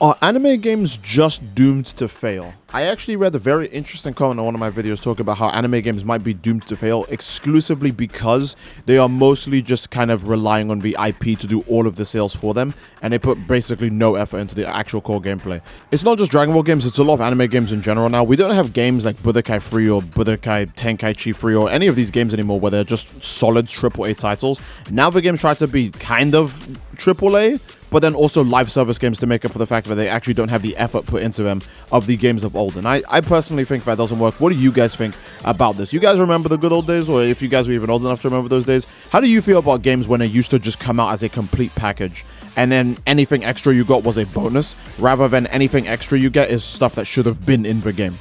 Are anime games just doomed to fail? I actually read a very interesting comment on one of my videos talking about how anime games might be doomed to fail exclusively because they are mostly just kind of relying on the IP to do all of the sales for them, and they put basically no effort into the actual core gameplay. It's not just Dragon Ball games, it's a lot of anime games in general now. We don't have games like Budokai 3 or Budokai Tenkaichi 3 or any of these games anymore where they're just solid AAA titles. Now the games try to be kind of AAA, but then also live service games to make up for the fact that they actually don't have the effort put into them of the games of old. And I personally think that doesn't work. What do you guys think about this? You guys remember the good old days, or if you guys were even old enough to remember those days, how do you feel about games when they used to just come out as a complete package and then anything extra you got was a bonus, rather than anything extra you get is stuff that should have been in the game?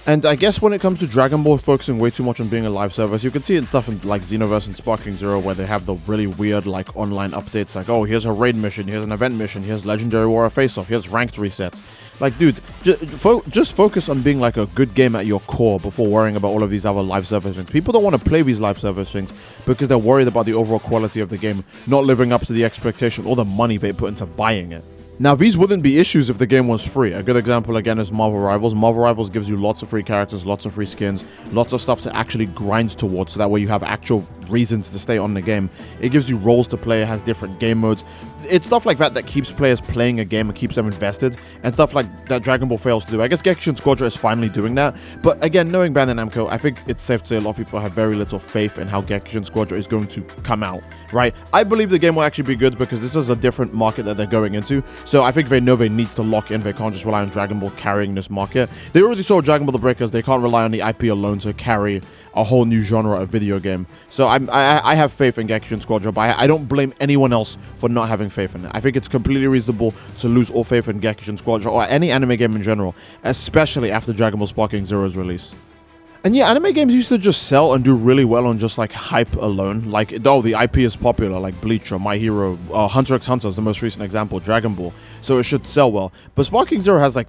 And I guess when it comes to Dragon Ball focusing way too much on being a live service, you can see it in stuff in like Xenoverse and Sparking Zero where they have the really weird like online updates like, oh, here's a raid mission, here's an event mission, here's Legendary Warrior Face-Off, here's ranked resets. Like, dude, just focus on being like a good game at your core before worrying about all of these other live service things. People don't want to play these live service things because they're worried about the overall quality of the game not living up to the expectation or the money they put into buying it. Now, these wouldn't be issues if the game was free. A good example, again, is Marvel Rivals. Marvel Rivals gives you lots of free characters, lots of free skins, lots of stuff to actually grind towards, so that way you have actual reasons to stay on the game. It gives you roles to play, it has different game modes. It's stuff like that that keeps players playing a game and keeps them invested, and stuff like that Dragon Ball fails to do. I guess Gekishin Squadron is finally doing that, but again, knowing Bandai Namco, I think it's safe to say a lot of people have very little faith in how Gekishin Squadron is going to come out, right? I believe the game will actually be good because this is a different market that they're going into, so I think they know they need to lock in. They can't just rely on Dragon Ball carrying this market. They already saw Dragon Ball The Breakers. They can't rely on the IP alone to carry a whole new genre of video game. So I have faith in Gekishin Squadron, but I don't blame anyone else for not having faith in it. I think it's completely reasonable to lose all faith in Gekishin Squadron or any anime game in general, especially after Dragon Ball Sparking Zero's release. And yeah, anime games used to just sell and do really well on just like hype alone. Like, oh, the IP is popular, like Bleach or My Hero, Hunter x Hunter is the most recent example, Dragon Ball. So it should sell well. But Sparking Zero has like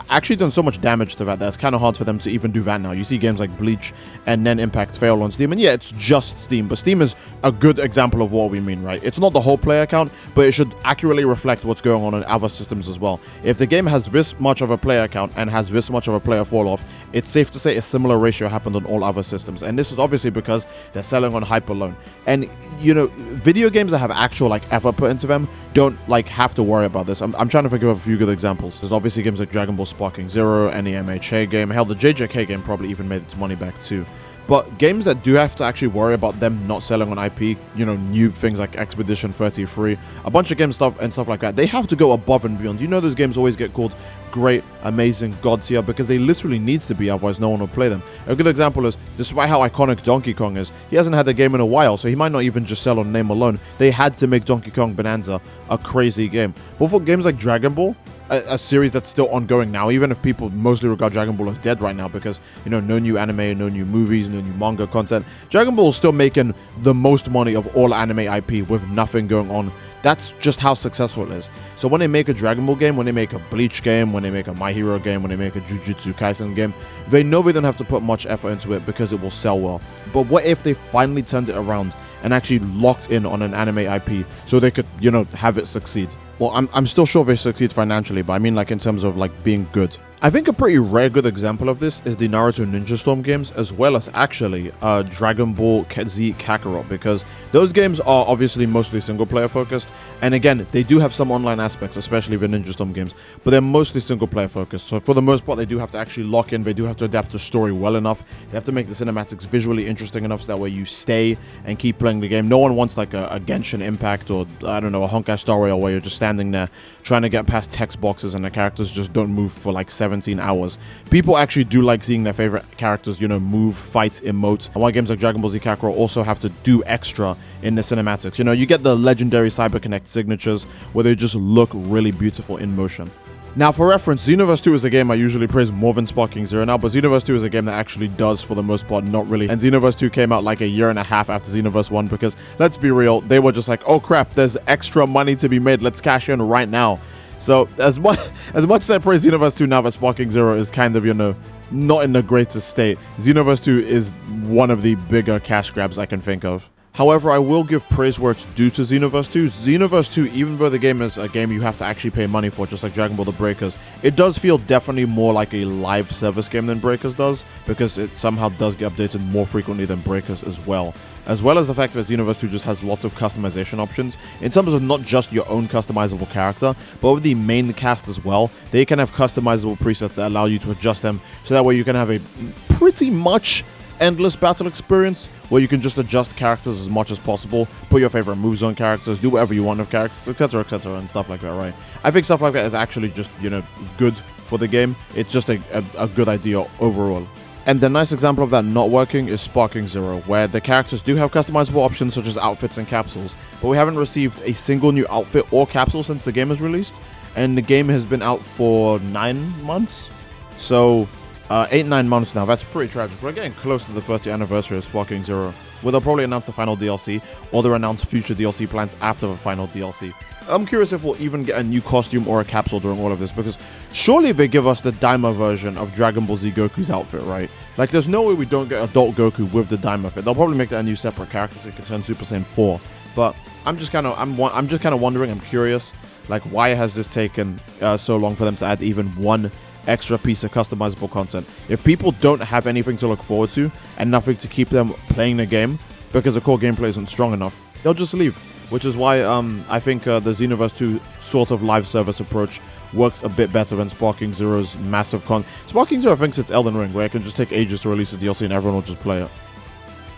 actually done so much damage to that it's kind of hard for them to even do that now. You see games like Bleach and Nen Impact fail on Steam, and yeah, it's just Steam, but Steam is a good example of what we mean, right? It's not the whole player count, but it should accurately reflect what's going on in other systems as well. If the game has this much of a player count and has this much of a player fall off, it's safe to say a similar ratio happened on all other systems, and this is obviously because they're selling on hype alone. And you know, video games that have actual like effort put into them don't like have to worry about this. I'm trying to think of a few good examples. There's obviously games like Dragon Ball Sparking Zero, any MHA game, hell, the JJK game probably even made its money back too. But games that do have to actually worry about them not selling on IP, you know, new things like Expedition 33, a bunch of game stuff and stuff like that, they have to go above and beyond. You know, those games always get called great, amazing, god tier because they literally need to be, otherwise no one will play them. A good example is, despite how iconic Donkey Kong is, he hasn't had a game in a while, so he might not even just sell on name alone. They had to make Donkey Kong Bonanza a crazy game. But for games like Dragon Ball, a series that's still ongoing now, even if people mostly regard Dragon Ball as dead right now because, you know, no new anime, no new movies, no new manga content, Dragon Ball is still making the most money of all anime IP with nothing going on. That's just how successful it is. So when they make a Dragon Ball game, when they make a Bleach game, when they make a My Hero game, when they make a Jujutsu Kaisen game, they know they don't have to put much effort into it because it will sell well. But what if they finally turned it around and actually locked in on an anime IP so they could, you know, have it succeed? Well, I'm still sure they succeed financially, but I mean like in terms of like being good. I think a pretty rare good example of this is the Naruto Ninja Storm games, as well as actually Dragon Ball Z Kakarot, because those games are obviously mostly single player focused, and again, they do have some online aspects, especially the Ninja Storm games, but they're mostly single player focused. So for the most part, they do have to actually lock in, they do have to adapt the story well enough, they have to make the cinematics visually interesting enough so that way you stay and keep playing the game. No one wants like a Genshin Impact or, I don't know, a Honkai Star Rail where you're just standing there trying to get past text boxes and the characters just don't move for like 17 hours. People actually do like seeing their favorite characters, you know, move, fight, emote. And while games like Dragon Ball Z Kakarot also have to do extra in the cinematics, you know, you get the legendary CyberConnect signatures where they just look really beautiful in motion. Now, for reference, Xenoverse 2 is a game I usually praise more than Sparking Zero now, but Xenoverse 2 is a game that actually does, for the most part, not really. And Xenoverse 2 came out like a year and a half after Xenoverse 1 because, let's be real, they were just like, oh crap, there's extra money to be made, let's cash in right now. So, as much as I praise Xenoverse 2 now that Sparking Zero is kind of, you know, not in the greatest state, Xenoverse 2 is one of the bigger cash grabs I can think of. However, I will give praise where it's due to Xenoverse 2. Xenoverse 2, even though the game is a game you have to actually pay money for, just like Dragon Ball The Breakers, it does feel definitely more like a live service game than Breakers does, because it somehow does get updated more frequently than Breakers as well. As well as the fact that Xenoverse 2 just has lots of customization options, in terms of not just your own customizable character, but with the main cast as well. They can have customizable presets that allow you to adjust them, so that way you can have a pretty much endless battle experience where you can just adjust characters as much as possible, put your favorite moves on characters, do whatever you want with characters, etc, and stuff like that, right? I think stuff like that is actually just, you know, good for the game. It's just a good idea overall. And the nice example of that not working is Sparking Zero, where the characters do have customizable options such as outfits and capsules, but we haven't received a single new outfit or capsule since the game was released, and the game has been out for 9 months, so 8-9 months now. That's pretty tragic. We're getting close to the first year anniversary of Sparking Zero, where they'll probably announce the final DLC, or they'll announce future DLC plans after the final DLC. I'm curious if we'll even get a new costume or a capsule during all of this, because surely they give us the Daima version of Dragon Ball Z Goku's outfit, right? Like, there's no way we don't get adult Goku with the Daima fit. They'll probably make that a new separate character so you can turn Super Saiyan 4. But I'm just kind of wondering, I'm curious, like, why has this taken so long for them to add even one extra piece of customizable content? If people don't have anything to look forward to and nothing to keep them playing the game because the core gameplay isn't strong enough, they'll just leave. Which is why I think the Xenoverse 2 sort of live service approach works a bit better than Sparking Zero's massive Sparking Zero thinks it's Elden Ring, where it can just take ages to release a DLC and everyone will just play it.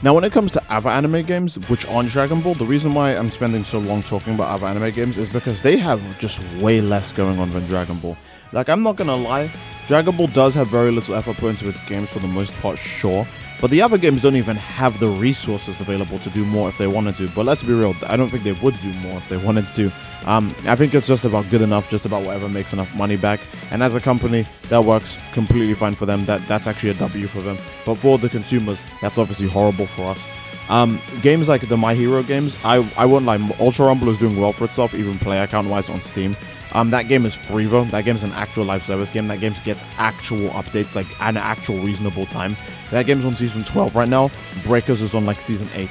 Now, when it comes to other anime games, which aren't Dragon Ball, the reason why I'm spending so long talking about other anime games is because they have just way less going on than Dragon Ball. Like, I'm not gonna lie, Dragon Ball does have very little effort put into its games for the most part, sure, but the other games don't even have the resources available to do more if they wanted to. But let's be real, I don't think they would do more if they wanted to. I think it's just about good enough, just about whatever makes enough money back. And as a company, that works completely fine for them. That's actually a W for them. But for the consumers, that's obviously horrible for us. Games like the My Hero games, I won't lie, Ultra Rumble is doing well for itself, even player count-wise on Steam. That game is free though. That game is an actual live service game. That game gets actual updates, like an actual reasonable time. That game's on season 12 right now. Breakers is on like season 8.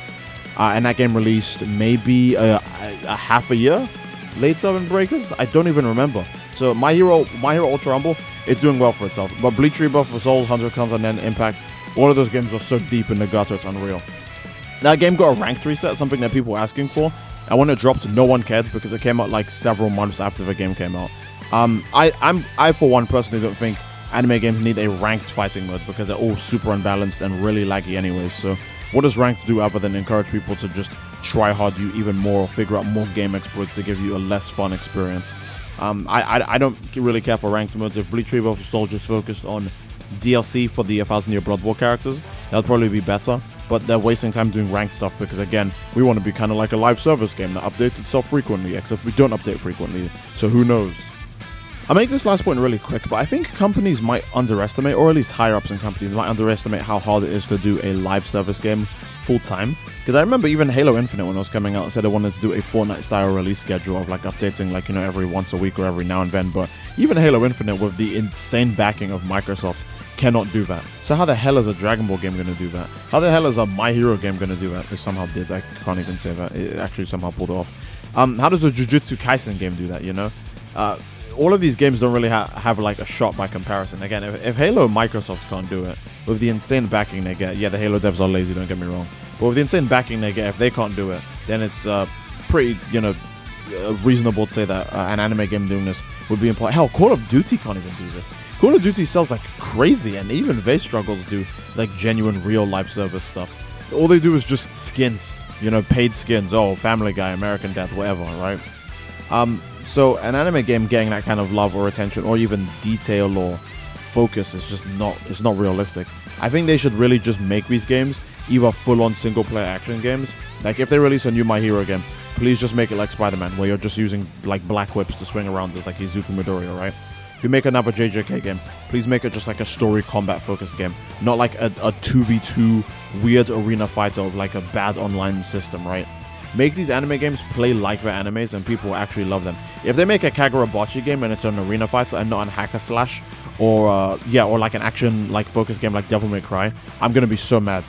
And that game released maybe a half a year later than Breakers. I don't even remember. So My Hero Ultra Rumble, it's doing well for itself. But Bleach Rebirth, Resolve, 100 Cons, and then Impact, all of those games are so deep in the gutter, it's unreal. That game got a ranked reset, something that people were asking for. And when it dropped, no one cared because it came out like several months after the game came out. I for one personally don't think anime games need a ranked fighting mode because they're all super unbalanced and really laggy anyways. So what does ranked do other than encourage people to just try hard you even more or figure out more game exploits to give you a less fun experience? I don't really care for ranked modes. If Bleach Rebirth Soul just focused on DLC for the 1000 Year Blood War characters, that would probably be better. But they're wasting time doing ranked stuff because, again, we want to be kind of like a live service game that updates itself frequently, except we don't update frequently, so who knows. I'll make this last point really quick, but I think companies might underestimate, or at least higher-ups in companies might underestimate how hard it is to do a live service game full-time. Because I remember even Halo Infinite, when it was coming out, said it wanted to do a Fortnite-style release schedule of like updating like, you know, every once a week or every now and then, but even Halo Infinite with the insane backing of Microsoft cannot do that. So how the hell is a Dragon Ball game going to do that? How the hell is a My Hero game going to do that? It somehow did. I can't even say that. It actually somehow pulled it off. How does a Jujutsu Kaisen game do that, you know? All of these games don't really have like a shot by comparison. Again, if Halo Microsoft can't do it, with the insane backing they get, yeah, the Halo devs are lazy, don't get me wrong, but with the insane backing they get, if they can't do it, then it's pretty, you know, reasonable to say that an anime game doing this would be important. Hell, Call of Duty can't even do this. Call of Duty sells like crazy, and even they struggle to do like genuine real life service stuff. All they do is just skins, you know, paid skins. Oh, Family Guy, American Death, whatever, right? So an anime game getting that kind of love or attention or even detail or focus is just not realistic. I think they should really just make these games either full-on single-player action games. Like if they release a new My Hero game, please just make it like Spider-Man, where you're just using like black whips to swing around as like Izuku Midoriya, right? If you make another JJK game, please make it just like a story combat focused game, not like a 2v2 weird arena fighter of like a bad online system, right? Make these anime games play like their animes and people will actually love them. If they make a Kagurabachi game and it's an arena fighter and not an hack and slash, or or like an action like focus game like Devil May Cry, I'm gonna be so mad.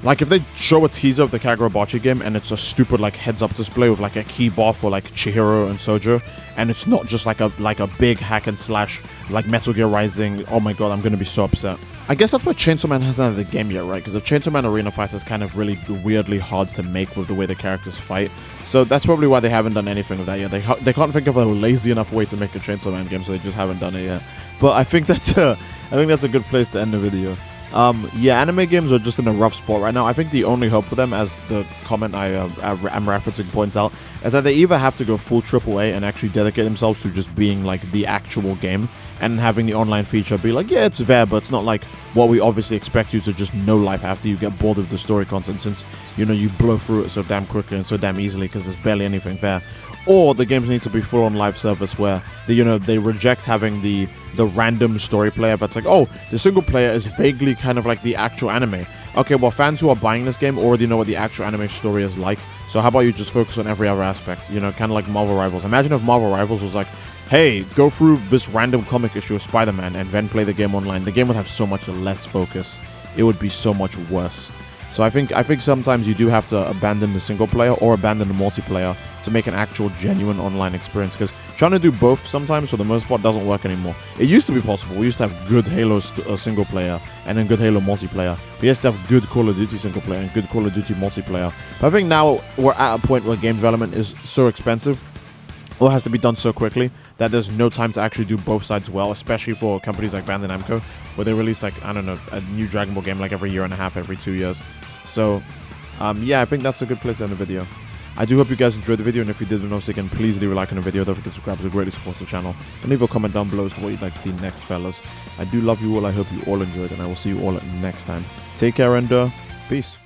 Like, if they show a teaser of the Kakarot game and it's a stupid, like, heads-up display with, like, a key bar for, like, Chihiro and Sojo, and it's not just, like a big hack and slash, like, Metal Gear Rising, oh my god, I'm gonna be so upset. I guess that's why Chainsaw Man hasn't had the game yet, right? Because the Chainsaw Man Arena fighter is kind of really weirdly hard to make with the way the characters fight. So that's probably why they haven't done anything with that yet. They can't think of a lazy enough way to make a Chainsaw Man game, so they just haven't done it yet. But I think that's a good place to end the video. Yeah, anime games are just in a rough spot right now. I think the only hope for them, as the comment I'm referencing points out, is that they either have to go full AAA and actually dedicate themselves to just being like the actual game, and having the online feature be like, yeah, it's there, but it's not like what we obviously expect you to just know life after you get bored of the story content, since, you know, you blow through it so damn quickly and so damn easily because there's barely anything there. Or the games need to be full-on live service where they reject having the random story player that's like, oh, the single player is vaguely kind of like the actual anime. Okay, well, fans who are buying this game already know what the actual anime story is like, so how about you just focus on every other aspect, you know, kind of like Marvel Rivals. Imagine if Marvel Rivals was like, hey, go through this random comic issue of Spider-Man and then play the game online. The game would have so much less focus. It would be so much worse. So I think sometimes you do have to abandon the single player or abandon the multiplayer to make an actual genuine online experience, because trying to do both sometimes for the most part doesn't work anymore. It used to be possible. We used to have good Halo single player and then good Halo multiplayer. We used to have good Call of Duty single player and good Call of Duty multiplayer. But I think now we're at a point where game development is so expensive, or has to be done so quickly, that there's no time to actually do both sides well, especially for companies like Bandai Namco, where they release, like, I don't know, a new Dragon Ball game like every year and a half, every 2 years. So, yeah, I think that's a good place to end the video. I do hope you guys enjoyed the video, and if you did, then once again, please leave a like on the video. Don't forget to subscribe, it greatly supports the channel. And leave a comment down below as to what you'd like to see next, fellas. I do love you all, I hope you all enjoyed, and I will see you all next time. Take care, and peace.